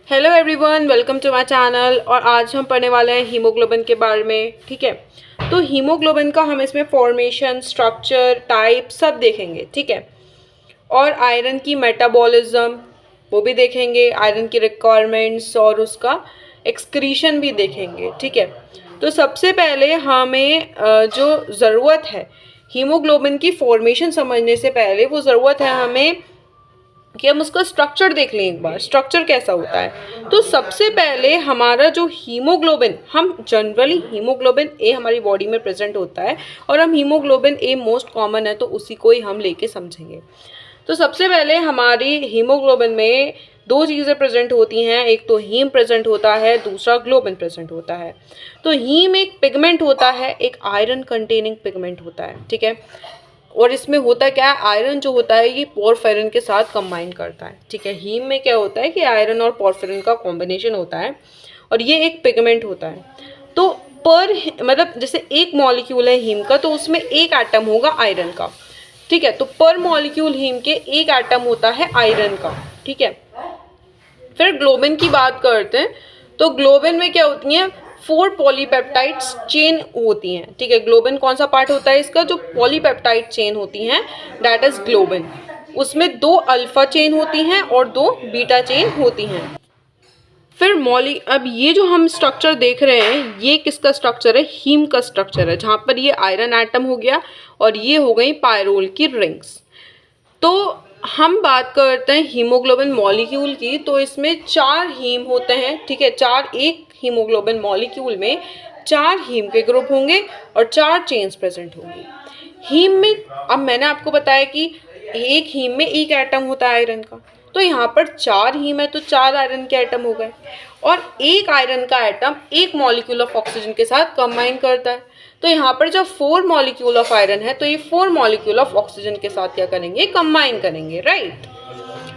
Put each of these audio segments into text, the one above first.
Hello everyone, welcome to my channel. और आज हम पढ़ने वाले हैं हीमोग्लोबिन के बारे में। ठीक है, तो हीमोग्लोबिन का हम इसमें फॉर्मेशन, स्ट्रक्चर, टाइप सब देखेंगे। ठीक है, और आयरन की मेटाबॉलिज्म वो भी देखेंगे, आयरन की रिक्वायरमेंट्स और उसका एक्सक्रीशन भी देखेंगे। ठीक है, तो सबसे पहले हमें जो ज़रूरत है हीमोग्लोबिन की फॉर्मेशन समझने से पहले वो ज़रूरत है हमें कि हम उसका स्ट्रक्चर देख लें। एक बार स्ट्रक्चर कैसा होता है, तो सबसे पहले हमारा जो हीमोग्लोबिन, हम जनरली हीमोग्लोबिन ए हमारी बॉडी में प्रेजेंट होता है और हम हीमोग्लोबिन ए मोस्ट कॉमन है तो उसी को ही हम लेके समझेंगे। तो सबसे पहले हमारी हीमोग्लोबिन में दो चीज़ें प्रेजेंट होती हैं, एक तो हीम प्रेजेंट होता है, दूसरा ग्लोबिन प्रेजेंट होता है। तो हीम एक पिगमेंट होता है, एक आयरन कंटेनिंग पिगमेंट होता है। ठीक है, और इसमें होता क्या है, आयरन जो होता है ये पोरफिरिन के साथ कंबाइन करता है। ठीक है, हीम में क्या होता है कि आयरन और पोरफिरिन का कॉम्बिनेशन होता है और ये एक पिगमेंट होता है। तो पर मतलब जैसे एक मॉलिक्यूल है हीम का तो उसमें एक एटम होगा आयरन का। ठीक है, तो पर मॉलिक्यूल हीम के एक एटम होता है आयरन का। ठीक है, फिर ग्लोबिन की बात करते हैं। तो ग्लोबिन में क्या होती हैं, 4 पॉलीपेप्टाइड्स चेन होती हैं। ठीक है, ग्लोबिन कौन सा पार्ट होता है इसका, जो पॉलीपेप्टाइड चेन होती हैं दैट इज ग्लोबिन। उसमें 2 अल्फा चेन होती हैं और 2 बीटा चेन होती हैं। फिर अब ये जो हम स्ट्रक्चर देख रहे हैं ये किसका स्ट्रक्चर है, हीम का स्ट्रक्चर है, जहाँ पर ये आयरन एटम हो गया और ये हो गई पायरोल की रिंग्स। तो हम बात करते हैं हीमोग्लोबिन मॉलिक्यूल की, तो इसमें 4 हीम होते हैं। ठीक है, एक हीमोग्लोबिन मॉलिक्यूल में 4 हीम के ग्रुप होंगे और 4 चेन्स प्रेजेंट होंगी हीम में। अब मैंने आपको बताया कि एक हीम में एक एटम होता है आयरन का, तो यहाँ पर 4 हीम है तो 4 आयरन के एटम हो गए और एक आयरन का एटम एक मॉलिक्यूल ऑफ ऑक्सीजन के साथ कंबाइन करता है। तो यहाँ पर जब 4 मॉलिक्यूल ऑफ आयरन है तो ये 4 मॉलिक्यूल ऑफ ऑक्सीजन के साथ क्या करेंगे, कंबाइन करेंगे। राइट,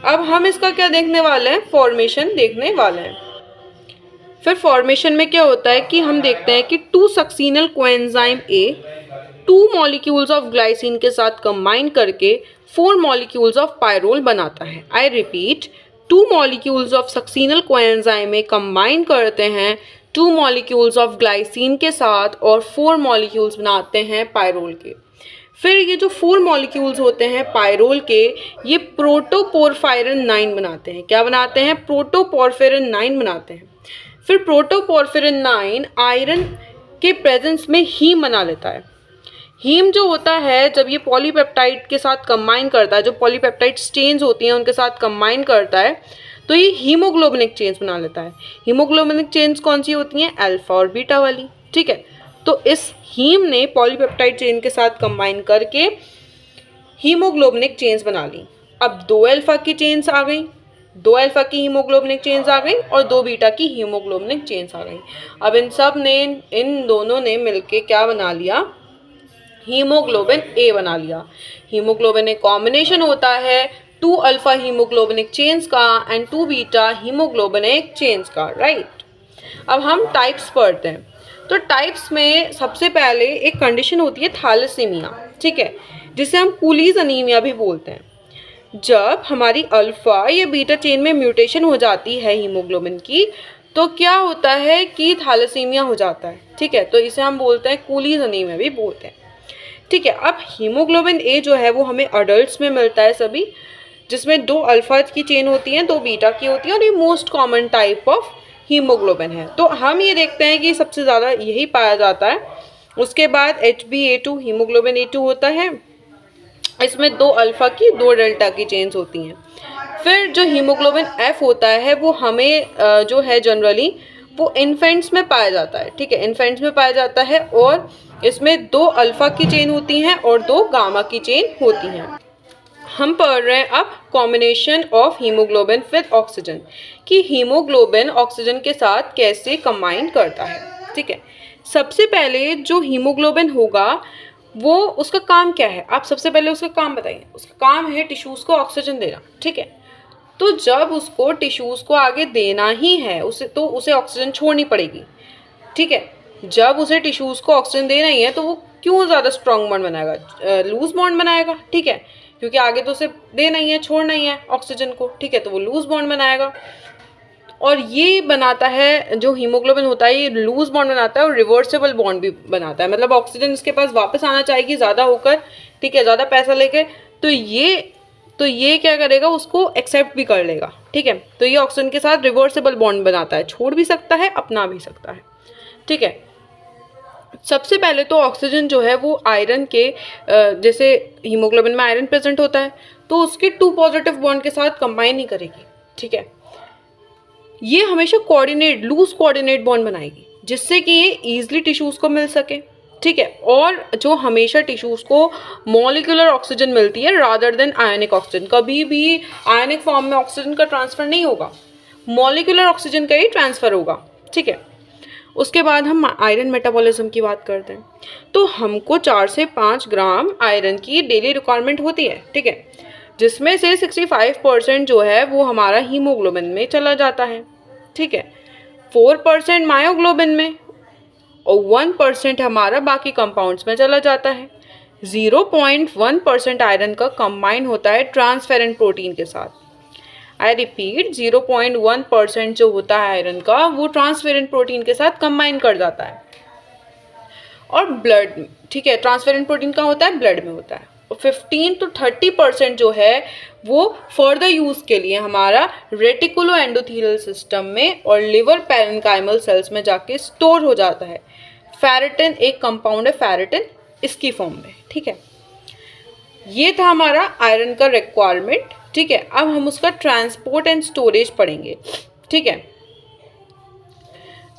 अब हम इसका क्या देखने वाले हैं, फॉर्मेशन देखने वाले हैं। फिर फॉर्मेशन में क्या होता है कि हम देखते हैं कि 2 succinyl coenzyme A 2 molecules of glycine के साथ कंबाइन करके 4 मॉलिक्यूल्स ऑफ पायरोल बनाता है। I repeat, 2 molecules of succinyl coenzyme में कंबाइन करते हैं 2 मॉलिक्यूल्स ऑफ ग्लाइसिन के साथ और 4 मॉलिक्यूल्स बनाते हैं पायरोल के। फिर ये जो 4 मॉलिक्यूल्स होते हैं पायरोल के, ये प्रोटोपोरफायरिन 9 बनाते हैं। क्या बनाते हैं, प्रोटोपोरफायरिन 9 बनाते हैं। फिर प्रोटोपोरफायरिन 9 आयरन के प्रेजेंस में हीम बना लेता है। हीम जो होता है जब ये पॉलीपेप्टाइड के साथ कंबाइन करता है, जो पॉलीपेप्टाइड चेन्स होती हैं उनके साथ कंबाइन करता है तो ये हीमोग्लोबिनिक चेन्स बना लेता है। हीमोग्लोबिनिक चेन्स कौन सी होती हैं, अल्फा और बीटा वाली। ठीक है, तो इस हीम ने पॉलीपेप्टाइड चेन के साथ कंबाइन करके हीमोग्लोबिनिक चेन्स बना ली। अब 2 अल्फा की चेन्स आ गई, 2 अल्फा की हीमोग्लोबिनिक चेन्स आ गई और 2 बीटा की हीमोग्लोबिनिक चेन्स आ गई। अब इन दोनों ने मिलके क्या बना लिया, हीमोग्लोबिन ए बना लिया। हीमोग्लोबिन एक कॉम्बिनेशन होता है 2 अल्फा हीमोग्लोबिनिक चेन्स का एंड 2 बीटा हीमोग्लोबिनिक चेन्स का। राइट, अब हम टाइप्स पढ़ते हैं। तो टाइप्स में सबसे पहले एक कंडीशन होती है थैलेसीमिया। ठीक है, जिसे हम कूलीज अनीमिया भी बोलते हैं। जब हमारी अल्फा या बीटा चेन में म्यूटेशन हो जाती है हीमोग्लोबिन की तो क्या होता है कि थैलेसीमिया हो जाता है। ठीक है, तो इसे हम बोलते हैं कूलीज अनीमिया भी बोलते हैं। ठीक है, अब हीमोग्लोबिन ए जो है वो हमें अडल्ट्स में मिलता है सभी, जिसमें 2 अल्फा की चेन होती हैं, 2 बीटा की होती है और ये most common type of haemoglobin है। तो हम ये देखते हैं कि सबसे ज़्यादा यही पाया जाता है। उसके बाद HbA2 हीमोग्लोबिन A2 होता है, इसमें 2 अल्फा की 2 डेल्टा की चेन्स होती हैं। फिर जो हीमोग्लोबिन F होता है वो हमें जो है जनरली वो इन्फेंट्स में पाया जाता है। ठीक है, इन्फेंट्स में पाया जाता है और इसमें 2 अल्फा की चेन होती हैं और 2 गामा की चेन होती हैं। हम पढ़ रहे हैं अब combination of haemoglobin with oxygen, कि हीमोग्लोबिन ऑक्सीजन के साथ कैसे कंबाइन करता है। ठीक है, सबसे पहले जो हीमोग्लोबिन होगा वो उसका काम क्या है, आप सबसे पहले उसका काम बताइए। उसका काम है टिश्यूज़ को ऑक्सीजन देना। ठीक है, तो जब उसको टिश्यूज़ को आगे देना ही है उसे ऑक्सीजन छोड़नी पड़ेगी। ठीक है, जब उसे टिश्यूज़ को ऑक्सीजन देना ही है तो वो क्यों ज़्यादा स्ट्रॉन्ग बॉन्ड बनाएगा, लूज बॉन्ड बनाएगा। ठीक है, क्योंकि आगे तो उसे देना ही है, छोड़ना ही है ऑक्सीजन को। ठीक है, तो वो लूज बॉन्ड बनाएगा। और ये बनाता है, जो हीमोग्लोबिन होता है ये लूज बॉन्ड बनाता है और रिवर्सेबल बॉन्ड भी बनाता है, मतलब ऑक्सीजन इसके पास वापस आना चाहेगी ज़्यादा होकर, ठीक है, ज़्यादा पैसा लेके, तो ये क्या करेगा, उसको एक्सेप्ट भी कर लेगा, ठीक है। तो ये ऑक्सीजन के साथ रिवर्सेबल बॉन्ड बनाता है, छोड़ भी सकता है, अपना भी सकता है, ठीक है। सबसे पहले तो ऑक्सीजन जो है वो आयरन के जैसे हीमोग्लोबिन में आयरन प्रेजेंट होता है तो उसके 2 पॉजिटिव बॉन्ड के साथ कंबाइन नहीं करेगी, ठीक है। ये हमेशा लूज कोऑर्डिनेट बॉन्ड बनाएगी जिससे कि ये ईजिली टिश्यूज़ को मिल सके, ठीक है। और जो हमेशा टिश्यूज़ को मॉलिक्यूलर ऑक्सीजन मिलती है रादर देन आयनिक ऑक्सीजन, कभी भी आयनिक फॉर्म में ऑक्सीजन का ट्रांसफ़र नहीं होगा, मॉलिक्यूलर ऑक्सीजन का ही ट्रांसफ़र होगा, ठीक है। उसके बाद हम आयरन मेटाबॉलिज्म की बात करते हैं। तो हमको 4 से 5 ग्राम आयरन की डेली रिक्वायरमेंट होती है, ठीक है, जिसमें से 65% जो है वो हमारा हीमोग्लोबिन में चला जाता है, ठीक है, 4% मायोग्लोबिन में और 1% हमारा बाकी कंपाउंड्स में चला जाता है। 0.1% आयरन का कंबाइन होता है ट्रांसफेरेंट प्रोटीन के साथ। आई रिपीट, 0.1% जो होता है आयरन का वो ट्रांसफेरेंट प्रोटीन के साथ कंबाइन कर जाता है और ब्लड, ठीक है, ट्रांसफेरेंट प्रोटीन कहाँ होता है, ब्लड में होता है। और 15 to 30% जो है वो फर्दर यूज़ के लिए हमारा रेटिकुलो एंडोथेलियल सिस्टम में और लिवर पैरेन्काइमल सेल्स में जाके स्टोर हो जाता है। फेरेटिन एक कंपाउंड है, फेरेटिन, इसकी फॉर्म में, ठीक है। ये था हमारा आयरन का रिक्वायरमेंट, ठीक है। अब हम उसका ट्रांसपोर्ट एंड स्टोरेज पढ़ेंगे, ठीक है।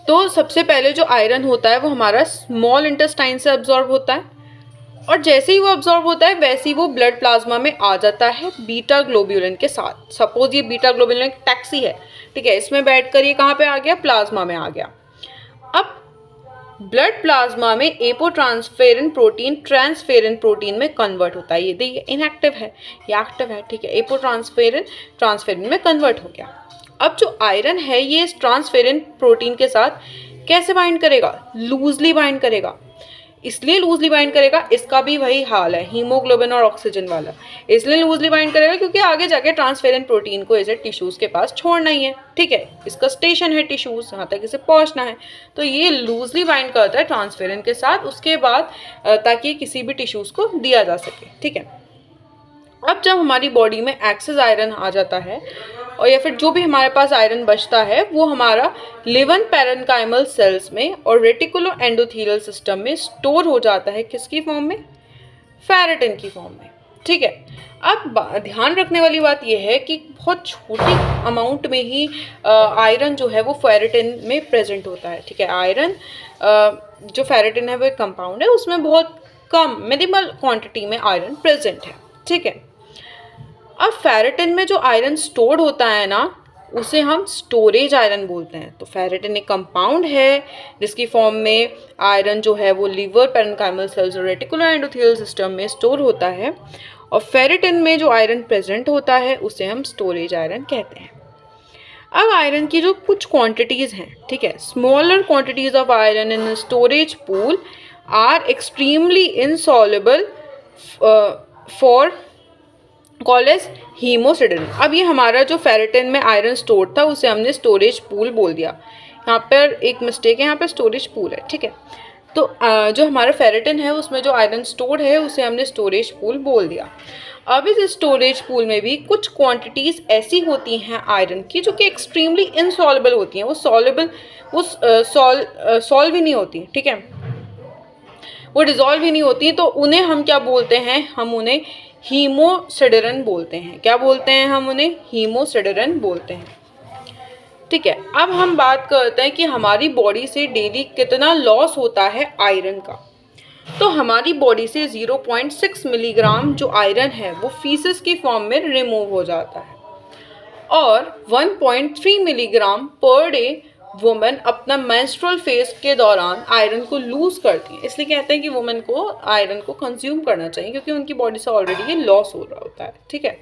तो सबसे पहले जो आयरन होता है वो हमारा स्मॉल इंटेस्टाइन से अब्जॉर्ब होता है और जैसे ही वो अब्जॉर्ब होता है वैसे ही वो ब्लड प्लाज्मा में आ जाता है बीटा ग्लोब्यूलिन के साथ। सपोज ये बीटा ग्लोब्यूलिन एक टैक्सी है, ठीक है, इसमें बैठ कर ये कहाँ पे आ गया, प्लाज्मा में आ गया। अब ब्लड प्लाज्मा में एपोट्रांसफेरिन प्रोटीन ट्रांसफेरिन प्रोटीन में कन्वर्ट होता है। ये देखिए इनएक्टिव है, ये एक्टिव है, ठीक है, एपोट्रांसफेरिन ट्रांसफेरिन में कन्वर्ट हो गया। अब जो आयरन है ये इस ट्रांसफेरिन प्रोटीन के साथ कैसे बाइंड करेगा, लूजली बाइंड करेगा। इसलिए लूजली बाइंड करेगा, इसका भी वही हाल है हीमोग्लोबिन और ऑक्सीजन वाला, इसलिए लूजली बाइंड करेगा क्योंकि आगे जाके ट्रांसफेरेंट प्रोटीन को इसे टिश्यूज़ के पास छोड़ना ही है, ठीक है, इसका स्टेशन है टिश्यूज़, यहाँ तक इसे पहुँचना है, तो ये लूजली बाइंड करता है ट्रांसफेरेंट के साथ उसके बाद ताकि किसी भी टिश्यूज़ को दिया जा सके, ठीक है। अब जब हमारी बॉडी में एक्सेस आयरन आ जाता है और या फिर जो भी हमारे पास आयरन बचता है वो हमारा लिवर पैरेन्काइमल सेल्स में और रेटिकुलो एंडोथेलियल सिस्टम में स्टोर हो जाता है, किसकी फॉर्म में, फेरेटिन की फॉर्म में, ठीक है। अब ध्यान रखने वाली बात यह है कि बहुत छोटी अमाउंट में ही आयरन जो है वो फेरेटिन में प्रेजेंट होता है, ठीक है। आयरन जो फेरेटिन है वो एक कंपाउंड है, उसमें बहुत कम मिनिमल क्वांटिटी में आयरन प्रेजेंट है, ठीक है। अब फेरेटिन में जो आयरन स्टोर्ड होता है ना उसे हम स्टोरेज आयरन बोलते हैं। तो फेरेटिन एक कंपाउंड है जिसकी फॉर्म में आयरन जो है वो लिवर पैरेन्काइमल सेल्स और रेटिकुलर एंडोथेलियल सिस्टम में स्टोर होता है और फेरेटिन में जो आयरन प्रेजेंट होता है उसे हम स्टोरेज आयरन कहते हैं। अब आयरन की जो कुछ क्वांटिटीज़ हैं, ठीक है, smaller quantities of iron in storage pool are extremely insoluble for called as haemosiderin. अब ये हमारा जो फेरेटिन में आयरन स्टोर था उसे हमने स्टोरेज पूल बोल दिया, यहाँ पर एक मिस्टेक है, यहाँ पर स्टोरेज पूल है, ठीक है। तो जो हमारा फेरेटिन है उसमें जो आयरन स्टोर है उसे हमने स्टोरेज पूल बोल दिया। अब इस स्टोरेज पूल में भी कुछ क्वांटिटीज़ ऐसी होती हैं आयरन की जो कि एक्सट्रीमली इनसॉल्युबल होती हैं, वो सॉल्व ही नहीं होती, ठीक है, वो डिज़ोल्व ही नहीं होती, तो उन्हें हम क्या बोलते हैं, हम उन्हें हीमोसिडेरिन बोलते हैं। क्या बोलते हैं हम उन्हें, हीमोसिडेरिन बोलते हैं, ठीक है। अब हम बात करते हैं कि हमारी बॉडी से डेली कितना लॉस होता है आयरन का। तो हमारी बॉडी से 0.6 मिलीग्राम जो आयरन है वो फीसेस की फॉर्म में रिमूव हो जाता है और 1.3 मिलीग्राम पर डे वुमेन अपना मेंस्ट्रुअल फेज के दौरान आयरन को लूज़ करती हैं। इसलिए कहते हैं कि वुमेन को आयरन को कंज्यूम करना चाहिए क्योंकि उनकी बॉडी से ऑलरेडी ये लॉस हो रहा होता है, ठीक है।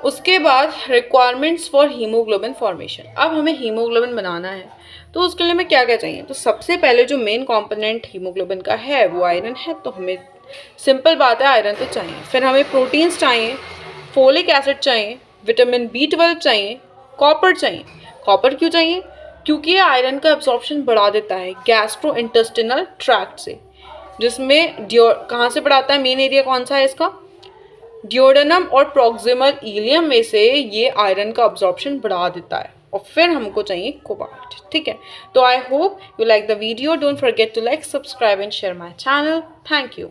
उसके बाद रिक्वायरमेंट्स फॉर हीमोग्लोबिन फॉर्मेशन। अब हमें हीमोग्लोबिन बनाना है तो उसके लिए हमें क्या क्या चाहिए, तो सबसे पहले जो मेन कंपोनेंट हीमोग्लोबिन का है वो आयरन है, तो हमें सिंपल बात है आयरन तो चाहिए। फिर हमें प्रोटीन्स चाहिए, फोलिक एसिड चाहिए, विटामिन B12 चाहिए, कॉपर चाहिए। कॉपर क्यों चाहिए? क्योंकि ये आयरन का एब्जॉर्प्शन बढ़ा देता है गैस्ट्रो इंटेस्टिनल ट्रैक्ट से, जिसमें कहाँ से बढ़ाता है? मेन एरिया कौन सा है इसका? ड्यूोडेनम और प्रॉक्सिमल इलियम में से ये आयरन का अब्जॉर्प्शन बढ़ा देता है और फिर हमको चाहिए कोबाल्ट। ठीक है, तो I hope you like the video. Don't forget to like, subscribe and share my channel. Thank you.